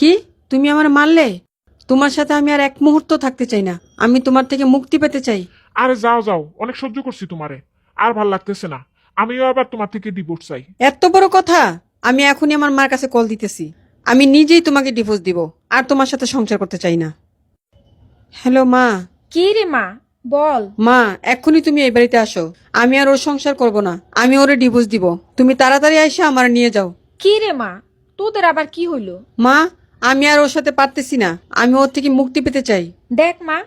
কি? তুমি আমার মারলে? তোমার সাথে আমি আর এক মুহূর্ত থাকতে চাই না। আমি তোমার থেকে মুক্তি পেতে চাই। আরে যাও যাও, অনেক সহ্য করছি তোমারে, আর ভাল লাগতেছে না। আমিও আবার তোমার থেকে ডিভোর্স চাই। এত বড় কথা? আমি এখনই আমার মার কাছে কল দিতেছি। আমি নিজেই তোমাকে ডিভোর্স দিব, আর তোমার সাথে সংসার করতে চাই না। হ্যালো মা। কি রে মা, বল। মা, এক্ষুনি তুমি এই বাড়িতে আসো। আমি আর ওর সংসার করব না। আমি ওরে ডিভোর্স দিব। তুমি তাড়াতাড়ি এসে আমার নিয়ে যাও। কি রে মা, তোদের আবার কি হইল? মা, আমি আর ওর সাথে পারতেছি না। আমি ওর থেকে মুক্তি পেতে চাই। দেখ মা,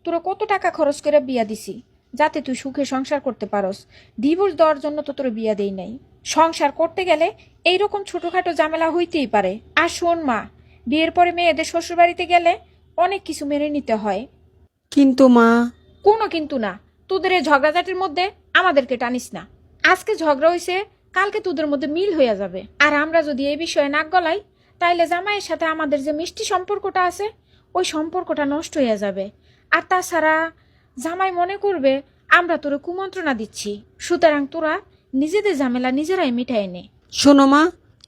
তোরা কত টাকা খরচ করে বিয়া দিছি যাতে তুই সুখে সংসার করতে পারস। ডিভোর্স দেওয়ার জন্য তো তোর বিয়া দেই নাই। সংসার করতে গেলে এইরকম ছোটখাটো ঝামেলা হইতেই পারে। আর শোন মা, বিয়ের পরে মেয়েদের শ্বশুরবাড়িতে গেলে অনেক কিছু মেনে নিতে হয়। কিন্তু মা। কোনো কিন্তু না। তোদের এই ঝগড়াঝাটির মধ্যে আমাদেরকে টানিস না। আজকে ঝগড়া হইছে, কালকে তোদের মধ্যে মিল হইয়া যাবে। আর আমরা যদি এই বিষয়ে নাক গলাই, তাইলে জামাইয়ের সাথে আমাদের যে মিষ্টি সম্পর্কটা আছে, ওই সম্পর্কটা নষ্ট হইয়া যাবে। আর তাছাড়া জামাই মনে করবে আমরা তোরে কুমন্ত্রণা দিচ্ছি। সুতরাং তোরা নিজেদের ঝামেলা নিজেরাই মিটাই নে। শোনো মা,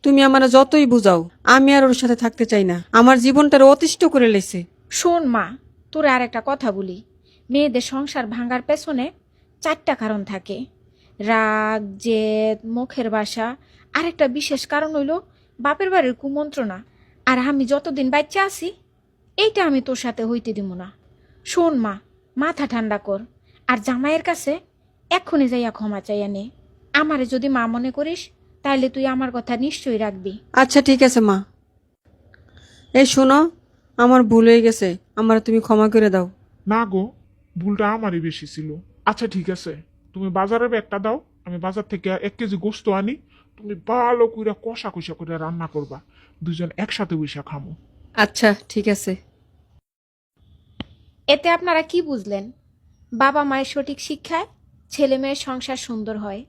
তুমি আমার যতই বুঝাও, আমি আর ওর সাথে থাকতে চাই না। আমার জীবনটার অতিষ্ঠ করে লেছে। শোন মা, তোরে আর একটা কথা বলি। মেয়েদের সংসার ভাঙার পেছনে 4টা কারণ থাকে: রাগ, জেদ, মুখের ভাষা, আর একটা বিশেষ কারণ হইল বাপের বাড়ির কুমন্ত্রণা। আর আমি যতদিন বাচ্চা আছি, এইটা আমি তোর সাথে হইতে দিব না। শোন মা, মাথা ঠান্ডা কর, আর জামাইয়ের কাছে এক্ষুনি যাইয়া ক্ষমা চাইয়া নে। আমারে যদি মা মনে করিস, তাইলে তুই আমার কথা নিশ্চয়ই রাখবি। আচ্ছা ঠিক আছে মা। এই শোনো, আমার ভুল হয়ে গেছে। আমার তুমি ক্ষমা করে দাও। না গো, ভুলটা আমারই বেশি ছিল। আচ্ছা ঠিক আছে, তুমি বাজারের ব্যাগটা দাও, আমি বাজার থেকে 1 কেজি গোস্ত আনি। তুমি ভালো করে কষা কষা করে রান্না করবা, দুজন একসাথে বসে খামো। আচ্ছা ঠিক আছে। এতে আপনারা কি বুঝলেন? বাবা মায়ের সঠিক শিক্ষায় ছেলে মেয়ের সংসার সুন্দর হয়।